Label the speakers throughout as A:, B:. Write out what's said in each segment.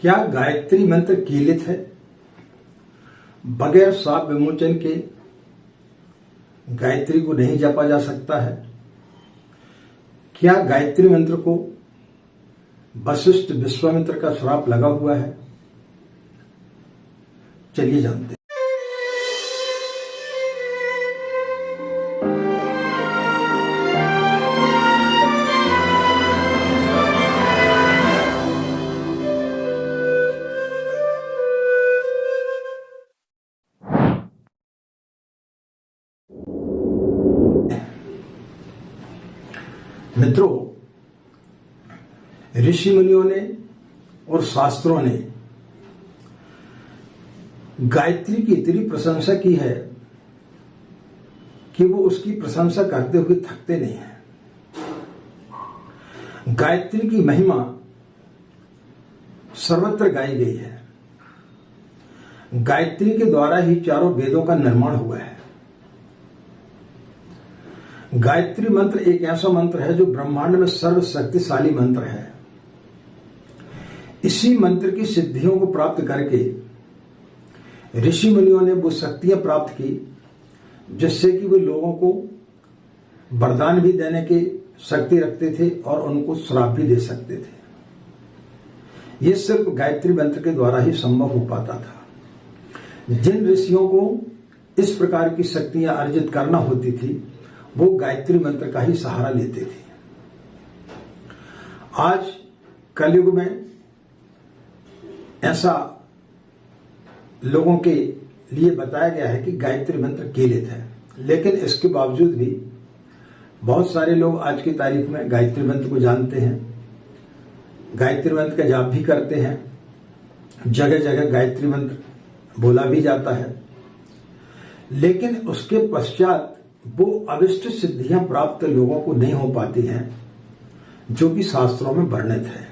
A: क्या गायत्री मंत्र कीलित है? बगैर शाप विमोचन के गायत्री को नहीं जपा जा सकता है? क्या गायत्री मंत्र को वशिष्ठ विश्वामित्र का श्राप लगा हुआ है? चलिए जानते हैं। मित्रों, ऋषि मुनियों ने और शास्त्रों ने गायत्री की इतनी प्रशंसा की है कि वो उसकी प्रशंसा करते हुए थकते नहीं हैं। गायत्री की महिमा सर्वत्र गाई गई है। गायत्री के द्वारा ही चारों वेदों का निर्माण हुआ है। गायत्री मंत्र एक ऐसा मंत्र है जो ब्रह्मांड में सर्वशक्तिशाली मंत्र है। इसी मंत्र की सिद्धियों को प्राप्त करके ऋषि मुनियों ने वो शक्तियां प्राप्त की जिससे कि वे लोगों को वरदान भी देने की शक्ति रखते थे और उनको श्राप भी दे सकते थे। ये सिर्फ गायत्री मंत्र के द्वारा ही संभव हो पाता था। जिन ऋषियों को इस प्रकार की शक्तियां अर्जित करना होती थी वो गायत्री मंत्र का ही सहारा लेते थे। आज कलयुग में ऐसा लोगों के लिए बताया गया है कि गायत्री मंत्र कीलित है, लेकिन इसके बावजूद भी बहुत सारे लोग आज की तारीख में गायत्री मंत्र को जानते हैं, गायत्री मंत्र का जाप भी करते हैं। जगह जगह गायत्री मंत्र बोला भी जाता है, लेकिन उसके पश्चात वो अविष्ट सिद्धियां प्राप्त लोगों को नहीं हो पाती हैं जो कि शास्त्रों में वर्णित है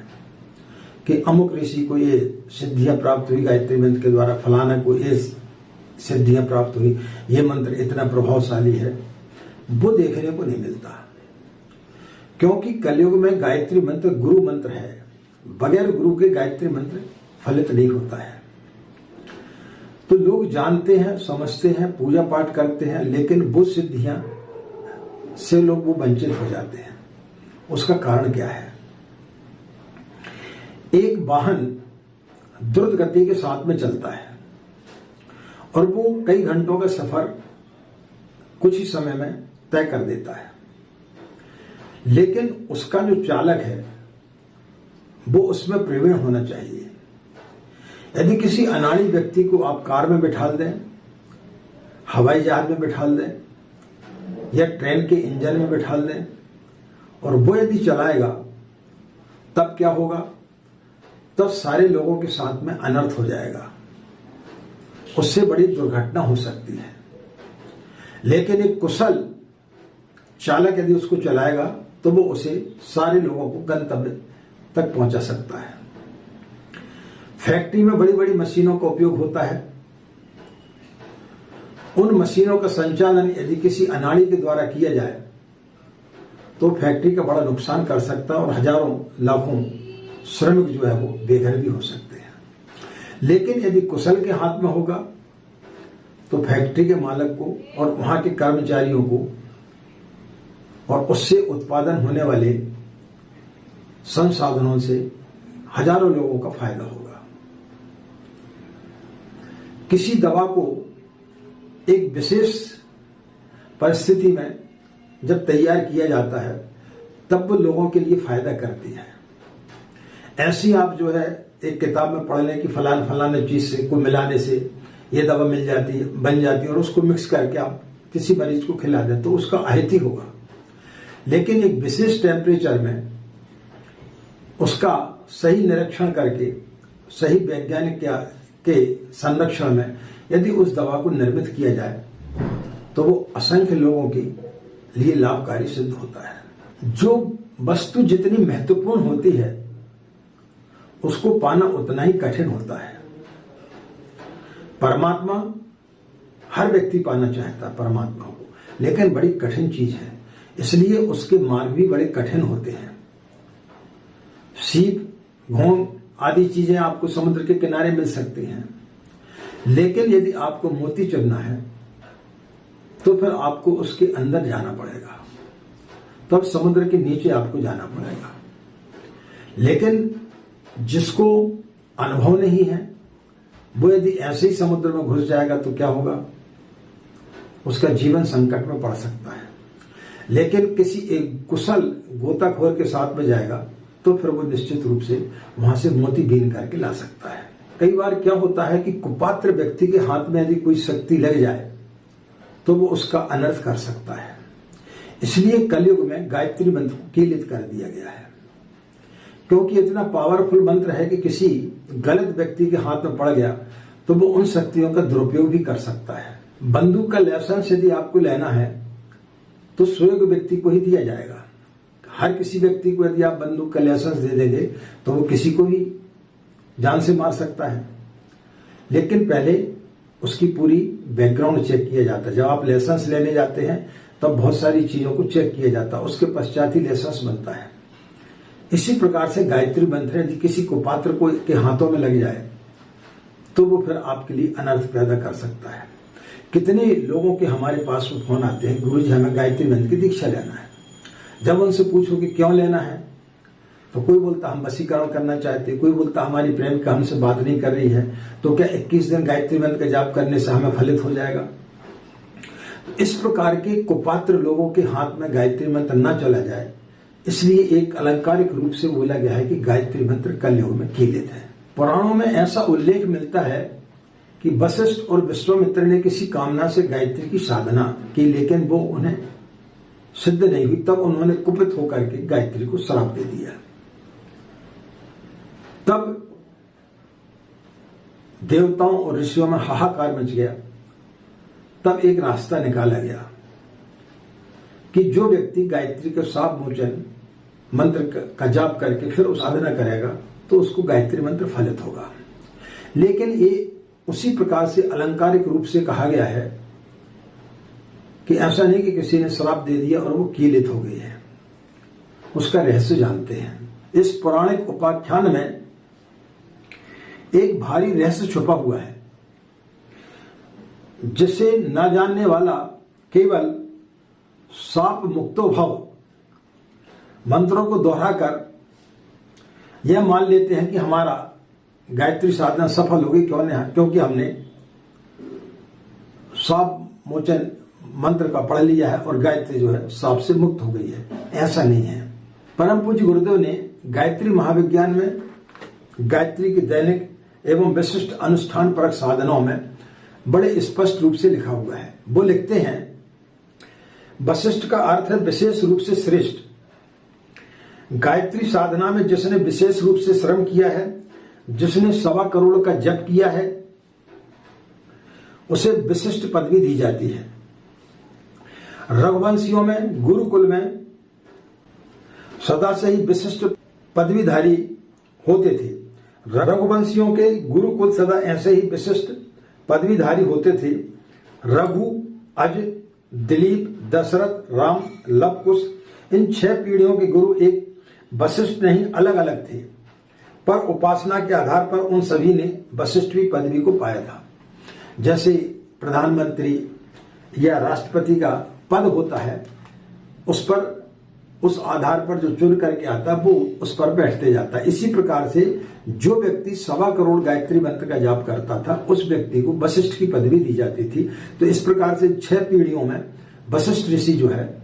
A: कि अमुक ऋषि को ये सिद्धियां प्राप्त हुई गायत्री मंत्र के द्वारा, फलाना को ये सिद्धियां प्राप्त हुई, ये मंत्र इतना प्रभावशाली है। वो देखने को नहीं मिलता, क्योंकि कलयुग में गायत्री मंत्र गुरु मंत्र है। बगैर गुरु के गायत्री मंत्र फलित नहीं होता है। तो लोग जानते हैं, समझते हैं, पूजा पाठ करते हैं, लेकिन वो सिद्धियां से लोग वो वंचित हो जाते हैं। उसका कारण क्या है? एक वाहन द्रुत गति के साथ में चलता है और वो कई घंटों का सफर कुछ ही समय में तय कर देता है, लेकिन उसका जो चालक है वो उसमें प्रवीण होना चाहिए। यदि किसी अनाड़ी व्यक्ति को आप कार में बिठा दें, हवाई जहाज में बिठा दें या ट्रेन के इंजन में बिठा दें और वो यदि चलाएगा, तब क्या होगा? तब सारे लोगों के साथ में अनर्थ हो जाएगा, उससे बड़ी दुर्घटना हो सकती है। लेकिन एक कुशल चालक यदि उसको चलाएगा तो वो उसे सारे लोगों को गंतव्य तक पहुंचा सकता है। फैक्ट्री में बड़ी बड़ी मशीनों का उपयोग होता है। उन मशीनों का संचालन यदि किसी अनाड़ी के द्वारा किया जाए तो फैक्ट्री का बड़ा नुकसान कर सकता है और हजारों लाखों श्रमिक जो है वो बेघर भी हो सकते हैं। लेकिन यदि कुशल के हाथ में होगा तो फैक्ट्री के मालिक को और वहां के कर्मचारियों को और उससे उत्पादन होने वाले संसाधनों से हजारों लोगों का फायदा होगा। किसी दवा को एक विशेष परिस्थिति में जब तैयार किया जाता है तब वो लोगों के लिए फायदा करती है। ऐसी आप जो है एक किताब में पढ़ लें कि फलाने चीज से को मिलाने से ये दवा मिल जाती है, बन जाती है, और उसको मिक्स करके आप किसी मरीज को खिला दें तो उसका अहित होगा। लेकिन एक विशेष टेम्परेचर में उसका सही निरीक्षण करके सही वैज्ञानिक के संरक्षण में यदि उस दवा को निर्मित किया जाए तो वो असंख्य लोगों के लिए लाभकारी सिद्ध होता है। जो वस्तु जितनी महत्वपूर्ण होती है उसको पाना उतना ही कठिन होता है। परमात्मा हर व्यक्ति पाना चाहता है परमात्मा को, लेकिन बड़ी कठिन चीज है, इसलिए उसके मार्ग भी बड़े कठिन होते हैं। सीप घोंग आदि चीजें आपको समुद्र के किनारे मिल सकती हैं, लेकिन यदि आपको मोती चुनना है तो फिर आपको उसके अंदर जाना पड़ेगा, तब समुद्र के नीचे आपको जाना पड़ेगा। लेकिन जिसको अनुभव नहीं है वो यदि ऐसे ही समुद्र में घुस जाएगा तो क्या होगा, उसका जीवन संकट में पड़ सकता है। लेकिन किसी एक कुशल गोताखोर के साथ में जाएगा तो फिर वो निश्चित रूप से वहां से मोती बीन करके ला सकता है। कई बार क्या होता है कि कुपात्र व्यक्ति के हाथ में यदि कोई शक्ति लग जाए तो वो उसका अनर्थ कर सकता है। इसलिए कलयुग में गायत्री मंत्र को कीलित कर दिया गया है, क्योंकि इतना पावरफुल मंत्र है कि किसी गलत व्यक्ति के हाथ में पड़ गया तो वो उन शक्तियों का दुरुपयोग भी कर सकता है। बंदूक का लाइसेंस यदि आपको लेना है तो स्वयं व्यक्ति को ही दिया जाएगा। हर किसी व्यक्ति को यदि आप बंदूक का लाइसेंस दे देंगे तो वो किसी को भी जान से मार सकता है। लेकिन पहले उसकी पूरी बैकग्राउंड चेक किया जाता है। जब आप लाइसेंस लेने जाते हैं तब बहुत सारी चीजों को चेक किया जाता है, उसके पश्चात ही लाइसेंस बनता है। इसी प्रकार से गायत्री मंत्र यदि किसी को पात्र को के हाथों में लग जाए तो वो फिर आपके लिए अनर्थ पैदा कर सकता है। कितने लोगों के हमारे पास में फोन आते हैं, गुरुजी हमें गायत्री मंत्र की दीक्षा लेना है। जब उनसे पूछो कि क्यों लेना है तो कोई बोलता हम वशीकरण करना चाहते हैं, कोई बोलता हमारी प्रेमिका हमसे बात नहीं कर रही है, तो क्या 21 दिन गायत्री मंत्र का जाप करने से हमें फलित हो जाएगा। इस प्रकार के कुपात्र लोगों के हाथ में गायत्री मंत्र न चला जाए, इसलिए एक अलंकारिक रूप से बोला गया है कि गायत्री मंत्र कलयुग में कीलित है। पुराणों में ऐसा उल्लेख मिलता है कि वशिष्ठ और विश्वामित्र ने किसी कामना से गायत्री की साधना की, लेकिन वो उन्हें सिद्ध नहीं हुई। तब उन्होंने कुपित होकर के गायत्री को श्राप दे दिया। तब देवताओं और ऋषियों में हाहाकार मच गया। तब एक रास्ता निकाला गया कि जो व्यक्ति गायत्री के शाप मोचन मंत्र का जाप करके फिर उस साधना करेगा तो उसको गायत्री मंत्र फलित होगा। लेकिन ये उसी प्रकार से अलंकारिक रूप से कहा गया है कि ऐसा नहीं कि किसी ने श्राप दे दिया और वो कीलित हो गई है। उसका रहस्य जानते हैं। इस पौराणिक उपाख्यान में एक भारी रहस्य छुपा हुआ है, जिसे न जानने वाला केवल शाप मुक्तो भव मंत्रों को दोहराकर यह मान लेते हैं कि हमारा गायत्री साधना सफल होगी, क्योंकि हमने शाप मोचन मंत्र का पढ़ लिया है और गायत्री जो है शाप से मुक्त हो गई है। ऐसा नहीं है। परम पूज्य गुरुदेव ने गायत्री महाविज्ञान में गायत्री के दैनिक एवं विशिष्ट अनुष्ठान परक साधनों में बड़े स्पष्ट रूप से लिखा हुआ है। वो लिखते हैं, वशिष्ठ का अर्थ है विशेष रूप से श्रेष्ठ। गायत्री साधना में जिसने विशेष रूप से श्रम किया है, जिसने 1.25 करोड़ का जप किया है, उसे विशिष्ट पदवी दी जाती है। रघुवंशियों में गुरुकुल में सदा से ही विशिष्ट पदवीधारी होते थे। रघुवंशियों के गुरुकुल सदा ऐसे ही विशिष्ट पदवीधारी होते थे। रघु, अज, दिलीप, दशरथ, राम, लव कुश, इन 6 पीढ़ियों के गुरु एक वशिष्ठ नहीं अलग अलग थे, पर उपासना के आधार पर उन सभी ने वशिष्ठ पदवी को पाया था। जैसे प्रधानमंत्री या राष्ट्रपति का पद होता है, उस आधार पर जो चुन करके आता है वो उस पर बैठते जाता है। इसी प्रकार से जो व्यक्ति 1.25 करोड़ गायत्री मंत्र का जाप करता था उस व्यक्ति को वशिष्ठ की पदवी दी जाती थी। तो इस प्रकार से 6 पीढ़ियों में वशिष्ठ ऋषि जो है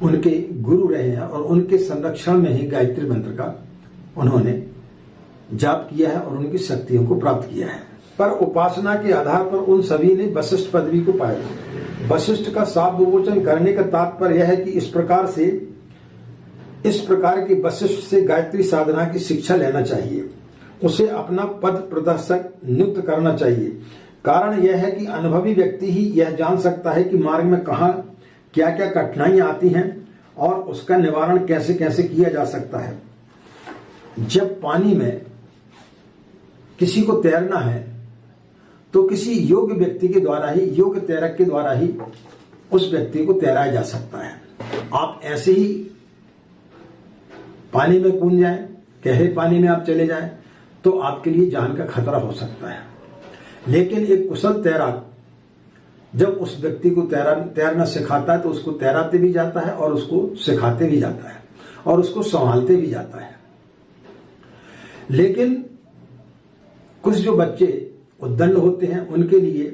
A: उनके गुरु रहे हैं और उनके संरक्षण में ही गायत्री मंत्र का उन्होंने जाप किया है और उनकी शक्तियों को प्राप्त किया है। पर उपासना के आधार पर उन सभी ने वशिष्ठ पदवी को पाया। वशिष्ठ का शाप विमोचन करने का तात्पर्य यह है कि इस प्रकार के वशिष्ठ से गायत्री साधना की शिक्षा लेना चाहिए, उसे अपना पद प्रदर्शक नियुक्त करना चाहिए। कारण यह है कि अनुभवी व्यक्ति ही यह जान सकता है कि मार्ग में कहाँ क्या क्या कठिनाइयां आती हैं और उसका निवारण कैसे कैसे किया जा सकता है। जब पानी में किसी को तैरना है तो किसी योग्य व्यक्ति के द्वारा ही, योग्य तैरक के द्वारा ही उस व्यक्ति को तैराया जा सकता है। आप ऐसे ही पानी में कूद जाएं गहरे पानी में आप चले जाएं तो आपके लिए जान का खतरा हो सकता है। लेकिन एक कुशल तैराक जब उस व्यक्ति को तैरना सिखाता है तो उसको तैराते भी जाता है और उसको सिखाते भी जाता है और उसको संभालते भी जाता है। लेकिन कुछ जो बच्चे उद्दंड होते हैं उनके लिए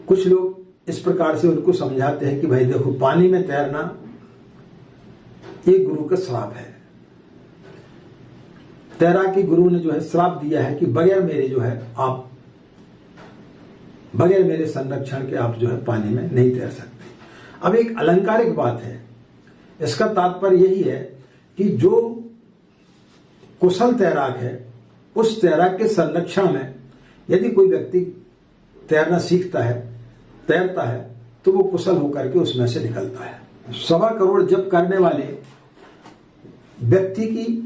A: कुछ लोग इस प्रकार से उनको समझाते हैं कि भाई देखो, पानी में तैरना एक गुरु का श्राप है। तैराकी गुरु ने जो है श्राप दिया है कि बगैर मेरे संरक्षण के आप जो है पानी में नहीं तैर सकते। अब एक अलंकारिक बात है, इसका तात्पर्य यही है कि जो कुशल तैराक है उस तैराक के संरक्षण में यदि कोई व्यक्ति तैरना सीखता है, तैरता है, तो वो कुशल होकर के उसमें से निकलता है। 1.25 करोड़ जप करने वाले व्यक्ति की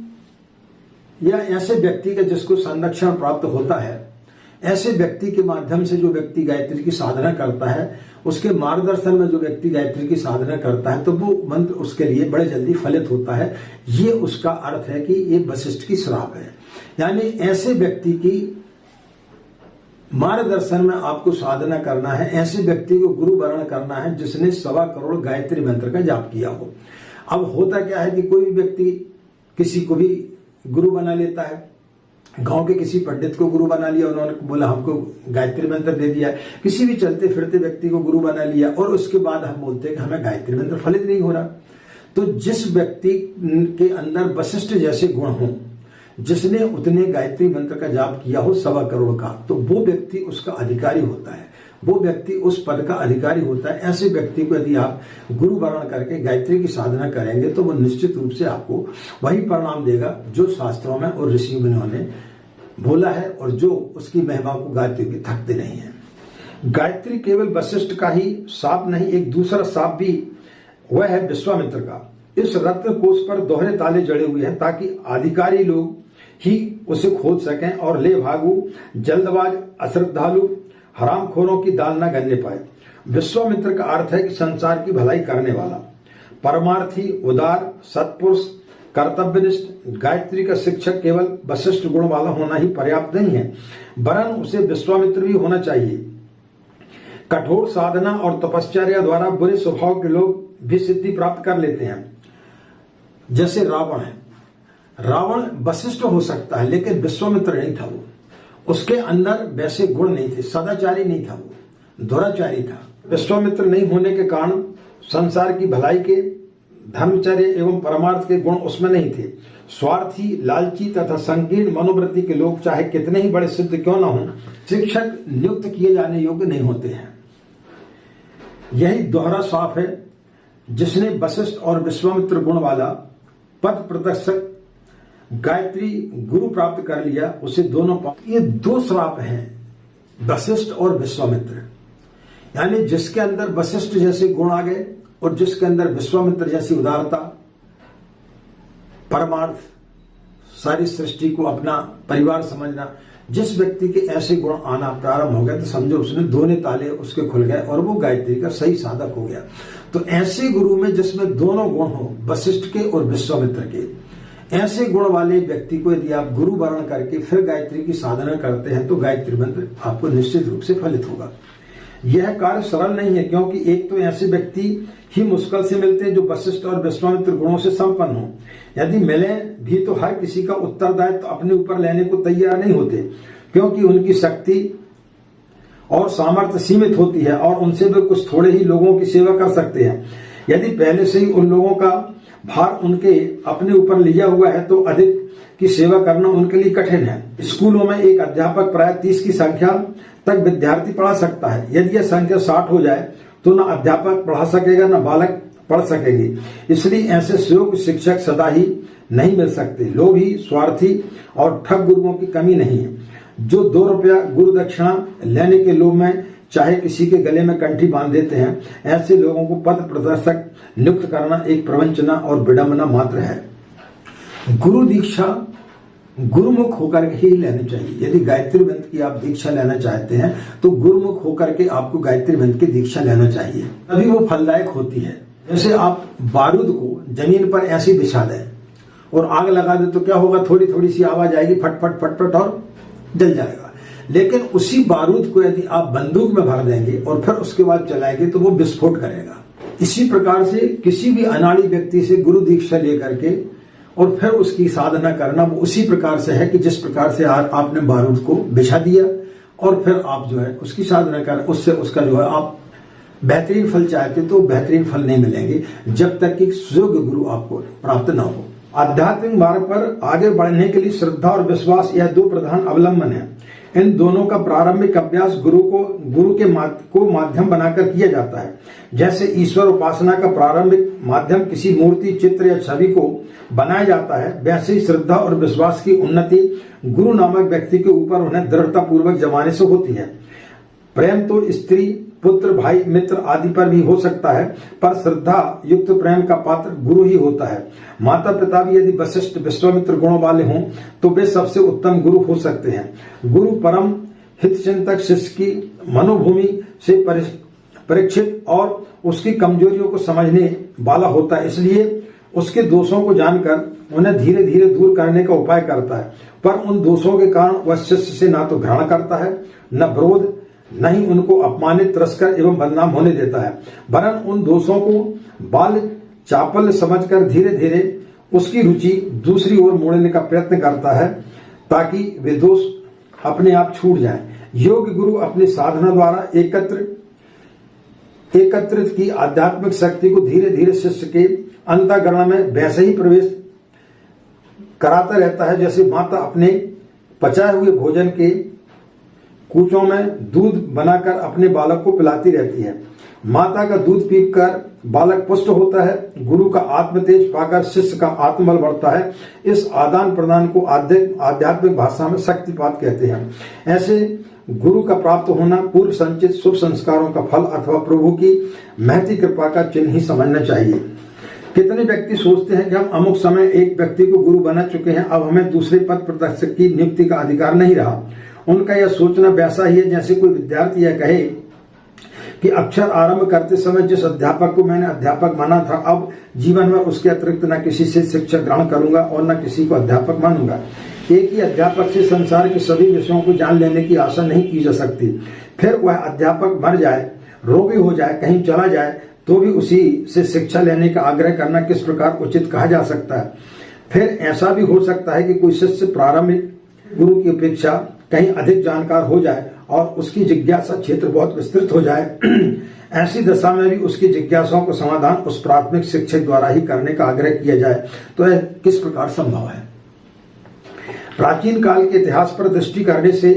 A: या ऐसे व्यक्ति का जिसको संरक्षण प्राप्त होता है, ऐसे व्यक्ति के माध्यम से जो व्यक्ति गायत्री की साधना करता है, उसके मार्गदर्शन में जो व्यक्ति गायत्री की साधना करता है, तो वो मंत्र उसके लिए बड़े जल्दी फलित होता है। ये उसका अर्थ है कि ये वशिष्ठ की श्राप है। यानी ऐसे व्यक्ति की मार्गदर्शन में आपको साधना करना है, ऐसे व्यक्ति को गुरु वर्ण करना है जिसने 1.25 करोड़ गायत्री मंत्र का जाप किया हो। अब होता क्या है कि कोई भी व्यक्ति किसी को भी गुरु बना लेता है। गांव के किसी पंडित को गुरु बना लिया, उन्होंने बोला हमको गायत्री मंत्र दे दिया। किसी भी चलते फिरते व्यक्ति को गुरु बना लिया और उसके बाद हम बोलते हैं कि हमें गायत्री मंत्र फलित नहीं हो रहा। तो जिस व्यक्ति के अंदर वशिष्ठ जैसे गुण हों, जिसने उतने गायत्री मंत्र का जाप किया हो 1.25 करोड़ का, तो वो व्यक्ति उसका अधिकारी होता है, वो व्यक्ति उस पद का अधिकारी होता है। ऐसे व्यक्ति को यदि आप गुरु वर्ण करके गायत्री की साधना करेंगे तो वो निश्चित रूप से आपको वही परिणाम देगा जो शास्त्रों में और ऋषि मुनियों ने बोला है और जो उसकी महिमा को गाते हुए थकते नहीं है। गायत्री केवल वशिष्ठ का ही शाप नहीं, एक दूसरा शाप भी वह है विश्वामित्र का। इस रत्न कोश पर दोहरे ताले जड़े हुए हैं ताकि अधिकारी लोग ही उसे खोज सकें और ले भागू जल्दबाज अश्रद्धालु हरामखोरों की दाल न गलने पाए। विश्वामित्र का अर्थ है कि संसार की भलाई करने वाला, परमार्थी, उदार, सत्पुरुष, कर्तव्यनिष्ठ। गायत्री का शिक्षक केवल वशिष्ठ गुण वाला होना ही पर्याप्त नहीं है, वरन उसे विश्वामित्र भी होना चाहिए। कठोर साधना और तपश्चर्या द्वारा बुरे स्वभाव के लोग भी सिद्धि प्राप्त कर लेते हैं। जैसे रावण है, रावण वशिष्ठ हो सकता है लेकिन विश्वामित्र नहीं था। वो उसके अंदर वैसे गुण नहीं थे, सदाचारी नहीं था, वो दुराचारी था। विश्वामित्र नहीं होने के कारण संसार की भलाई के, धर्मचर्य एवं परमार्थ के गुण उसमें नहीं थे। स्वार्थी, लालची तथा संकीर्ण मनोवृत्ति के लोग चाहे कितने ही बड़े सिद्ध क्यों न हों, शिक्षक नियुक्त किए जाने योग्य नहीं होते हैं। यही दोहरा शाप है। जिसने वशिष्ठ और विश्वामित्र गुण वाला पद प्रदर्शक गायत्री गुरु प्राप्त कर लिया, उसे दोनों ये 2 श्राप हैं, वशिष्ठ और विश्वामित्र। यानी जिसके अंदर वशिष्ठ जैसे गुण आ गए और जिसके अंदर विश्वामित्र जैसी उदारता, परमार्थ, सारी सृष्टि को अपना परिवार समझना, जिस व्यक्ति के ऐसे गुण आना प्रारंभ हो गए तो समझो उसने दोनों ताले उसके खुल गए और वो गायत्री का सही साधक हो गया। तो ऐसे गुरु में जिसमें दोनों गुण हो, वशिष्ठ के और विश्वामित्र के, ऐसे गुण वाले व्यक्ति को यदि आप गुरु वर्ण करके फिर गायत्री की साधना करते हैं तो गायत्री मंत्र आपको निश्चित रूप से फलित होगा। यह कार्य सरल नहीं है, क्योंकि एक तो ऐसे व्यक्ति ही मुश्किल से मिलते हैं जो वशिष्ठ और विश्वामित्र गुणों से संपन्न हो। यदि मिले भी तो हर किसी का उत्तरदायित्व अपने ऊपर लेने को तैयार नहीं होते, क्योंकि उनकी शक्ति और सामर्थ्य सीमित होती है और उनसे वे कुछ थोड़े ही लोगों की सेवा कर सकते हैं। यदि पहले से ही उन लोगों का भार उनके अपने ऊपर लिया हुआ है तो अधिक की सेवा करना उनके लिए कठिन है। स्कूलों में एक अध्यापक प्राय 30 की संख्या तक विद्यार्थी पढ़ा सकता है। यदि यह संख्या 60 हो जाए तो न अध्यापक पढ़ा सकेगा न बालक पढ़ सकेगी। इसलिए ऐसे योग्य शिक्षक सदा ही नहीं मिल सकते। लोभी, स्वार्थी और ठग गुरुओं की कमी नहीं है। जो 2 रुपया गुरु दक्षिणा लेने के लोभ में चाहे किसी के गले में कंठी बांध देते हैं, ऐसे लोगों को पथ प्रदर्शक नियुक्त करना एक प्रवंचना और विडंबना मात्र है। गुरु दीक्षा गुरुमुख होकर के ही लेनी चाहिए। यदि गायत्री मंत्र की आप दीक्षा लेना चाहते हैं तो गुरुमुख होकर के आपको गायत्री मंत्र की दीक्षा लेना चाहिए, तभी वो फलदायक होती है। जैसे आप बारूद को जमीन पर ऐसे बिछा दें और आग लगा दे तो क्या होगा, थोड़ी थोड़ी सी आवाज आएगी, फट फट फट फट और जल जाएगा। लेकिन उसी बारूद को यदि आप बंदूक में भर देंगे और फिर उसके बाद चलाएंगे तो वो विस्फोट करेगा। इसी प्रकार से किसी भी अनाड़ी व्यक्ति से गुरु दीक्षा लेकर के और फिर उसकी साधना करना वो उसी प्रकार से है कि जिस प्रकार से आपने बारूद को बिछा दिया और फिर आप जो है उसकी साधना कर, उससे उसका जो है आप बेहतरीन फल चाहते तो बेहतरीन फल नहीं मिलेंगे जब तक कि योग्य गुरु आपको प्राप्त न हो। आध्यात्मिक मार्ग पर आगे बढ़ने के लिए श्रद्धा और विश्वास यह दो प्रधान अवलंबन है। इन दोनों का प्रारंभिक अभ्यास गुरु के माध्यम बनाकर किया जाता है। जैसे ईश्वर उपासना का प्रारंभिक माध्यम किसी मूर्ति, चित्र या छवि को बनाया जाता है, वैसे ही श्रद्धा और विश्वास की उन्नति गुरु नामक व्यक्ति के ऊपर उन्हें दृढ़ता पूर्वक जमाने से होती है। प्रेम तो स्त्री, पुत्र, भाई, मित्र आदि पर भी हो सकता है, पर श्रद्धा युक्त प्रेम का पात्र गुरु ही होता है। माता पिता भी यदि वशिष्ठ, विश्वामित्र गुणों वाले हों तो वे सबसे उत्तम गुरु हो सकते हैं। गुरु परम हितचिंतक शिष्य की मनोभूमि से परीक्षित और उसकी कमजोरियों को समझने वाला होता है, इसलिए उसके दोषों को जानकर उन्हें धीरे धीरे दूर करने का उपाय करता है। पर उन दोषों के कारण वह शिष्य से ना तो घृणा करता है, न विरोध, न ही उनको अपमानित, तिरस्कार एवं बदनाम होने देता है, वरन उन दोषों को बाल चापल्य समझकर धीरे धीरे उसकी रुचि दूसरी ओर मोड़ने का प्रयत्न करता है ताकि वे दोष अपने आप छूट जाएं। योग्य गुरु अपनी साधना द्वारा एकत्रित की आध्यात्मिक शक्ति को धीरे धीरे शिष्य के अंतःकरण में वैसे ही प्रवेश कराता रहता है जैसे माता अपने पचाए हुए भोजन के कूचों में दूध बनाकर अपने बालक को पिलाती रहती है। माता का दूध पीकर बालक पुष्ट होता है। गुरु का आत्म तेज पाकर शिष्य का आत्मबल बढ़ता है। इस आदान प्रदान को आध्यात्मिक भाषा में शक्तिपात कहते हैं। ऐसे गुरु का प्राप्त होना पूर्व संचित शुभ संस्कारों का फल अथवा प्रभु की महती कृपा का चिन्ह ही समझना चाहिए। कितने व्यक्ति सोचते हैं कि हम अमुक समय एक व्यक्ति को गुरु बना चुके हैं, अब हमें दूसरे पद प्रदर्शक की नियुक्ति का अधिकार नहीं रहा। उनका यह सोचना वैसा ही है जैसे कोई विद्यार्थी यह कहे कि अक्षर आरंभ करते समय जिस अध्यापक को मैंने अध्यापक माना था, अब जीवन में उसके अतिरिक्त न किसी से शिक्षा ग्रहण करूंगा और न किसी को अध्यापक मानूंगा। एक ही अध्यापक से संसार के सभी विषयों को जान लेने की आशा नहीं की जा सकती। फिर वह अध्यापक मर जाए, रोगी हो जाए, कहीं चला जाए तो भी उसी से शिक्षा लेने का आग्रह करना किस प्रकार उचित कहा जा सकता है। फिर ऐसा भी हो सकता है कि कोई शिष्य प्रारंभिक गुरु की अपेक्षा कहीं अधिक जानकार हो जाए और उसकी जिज्ञासा क्षेत्र बहुत विस्तृत हो जाए। ऐसी दशा में भी उसकी जिज्ञासाओं का समाधान उस प्राथमिक शिक्षक द्वारा ही करने का आग्रह किया जाए तो यह किस प्रकार संभव है। प्राचीन काल के इतिहास पर दृष्टि करने से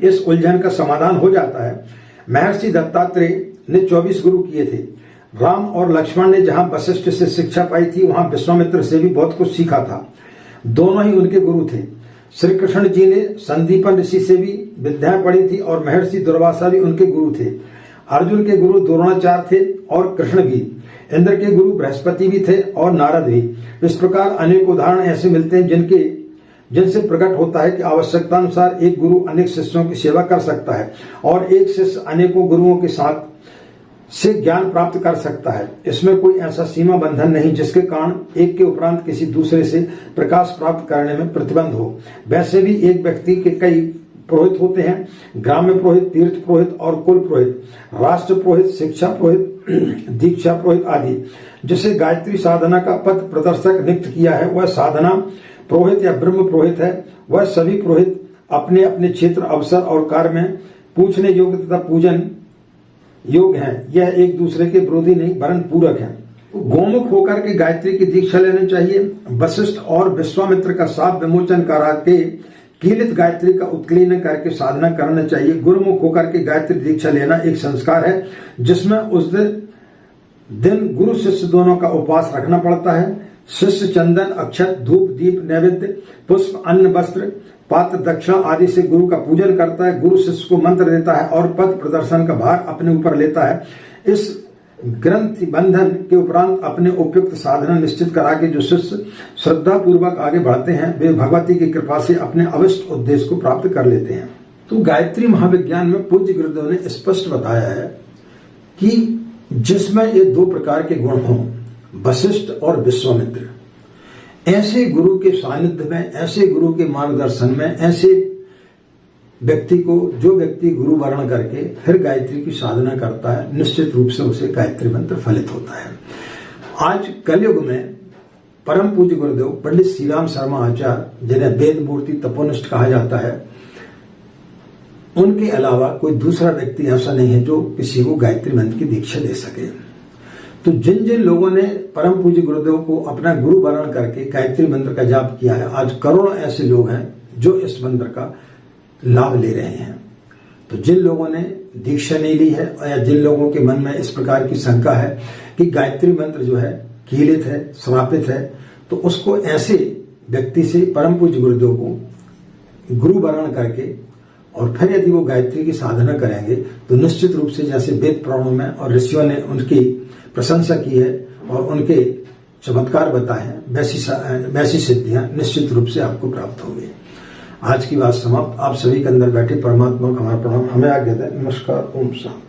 A: इस उलझन का समाधान हो जाता है। महर्षि दत्तात्रेय ने 24 गुरु किए थे। राम और लक्ष्मण ने जहां वशिष्ठ से शिक्षा पाई थी वहां विश्वामित्र से भी बहुत कुछ सीखा था। दोनों ही उनके गुरु थे। श्री कृष्ण जी ने संदीपन ऋषि से भी विद्याएं पढ़ी थी और महर्षि दुर्वासा भी उनके गुरु थे। अर्जुन के गुरु द्रोणाचार्य थे और कृष्ण भी। इंद्र के गुरु बृहस्पति भी थे और नारद भी। इस प्रकार अनेक उदाहरण ऐसे मिलते हैं जिनसे प्रकट होता है कि आवश्यकता अनुसार एक गुरु अनेक शिष्यों की सेवा कर सकता है और एक शिष्य अनेकों गुरुओं के साथ से ज्ञान प्राप्त कर सकता है। इसमें कोई ऐसा सीमा बंधन नहीं जिसके कारण एक के उपरांत किसी दूसरे से प्रकाश प्राप्त करने में प्रतिबंध हो। वैसे भी एक व्यक्ति के कई पुरोहित होते हैं, ग्राम्य पुरोहित, तीर्थ पुरोहित और कुल पुरोहित, राष्ट्र पुरोहित, शिक्षा पुरोहित, दीक्षा पुरोहित आदि। जिसे गायत्री साधना का पथ प्रदर्शक नियुक्त किया है वह साधना पुरोहित या ब्रह्म पुरोहित है। वह सभी पुरोहित अपने अपने क्षेत्र, अवसर और कार्य में पूछने योग्य तथा पूजन योग्य हैं। यह एक दूसरे के विरोधी नहीं वरन पूरक हैं। गोमुख होकर के गायत्री की दीक्षा लेनी चाहिए। वशिष्ठ और विश्वामित्र का साप विमोचन करा के कीलित गायत्री का उत्कीर्ण करके साधना करना चाहिए। गुरुमुख होकर के गायत्री दीक्षा लेना एक संस्कार है जिसमें उस दिन गुरु शिष्य दोनों का उपवास रखना पड़ता है। शिष्य चंदन, अक्षत, धूप, दीप, नैवेद्य, पुष्प, अन्न, वस्त्र, पात्र, दक्षिणा आदि से गुरु का पूजन करता है। गुरु शिष्य को मंत्र देता है और पद प्रदर्शन का भार अपने ऊपर लेता है। इस ग्रंथि बंधन के उपरांत अपने उपयुक्त साधना निश्चित करा के जो शिष्य श्रद्धा पूर्वक आगे बढ़ते हैं वे भगवती की कृपा से अपने अविष्ट उद्देश्य को प्राप्त कर लेते हैं। तो गायत्री महाविज्ञान में पूज्य गुरुदेव ने स्पष्ट बताया है कि जिसमें ये दो प्रकार के गुण हों, वशिष्ठ और विश्वामित्र, ऐसे गुरु के सानिध्य में, ऐसे गुरु के मार्गदर्शन में, ऐसे व्यक्ति को, जो व्यक्ति गुरु वर्ण करके फिर गायत्री की साधना करता है, निश्चित रूप से उसे गायत्री मंत्र फलित होता है। आज कलयुग में परम पूज्य गुरुदेव पंडित श्री राम शर्मा आचार्य, जिन्हें वेद मूर्ति तपोनिष्ठ कहा जाता है, उनके अलावा कोई दूसरा व्यक्ति ऐसा नहीं है जो किसी को गायत्री मंत्र की दीक्षा दे सके। तो जिन जिन लोगों ने परम पूज्य गुरुदेव को अपना गुरु वर्ण करके गायत्री मंत्र का जाप किया है, आज करोड़ों ऐसे लोग हैं जो इस मंत्र का लाभ ले रहे हैं। तो जिन लोगों ने दीक्षा नहीं ली है या जिन लोगों के मन में इस प्रकार की शंका है कि गायत्री मंत्र जो है कीलित है, श्रापित है, तो उसको ऐसे व्यक्ति से परम पूज्य गुरुदेव को गुरु वर्ण करके और फिर यदि वो गायत्री की साधना करेंगे तो निश्चित रूप से, जैसे वेद पुराणों में और ऋषियों ने उनकी प्रशंसा की है और उनके चमत्कार बताए हैं, वैसी सिद्धियां निश्चित रूप से आपको प्राप्त होंगी। आज की बात समाप्त। आप सभी के अंदर बैठे परमात्मा का हमारा प्रणाम। हमें आज्ञा दें। नमस्कार। ओम शांति।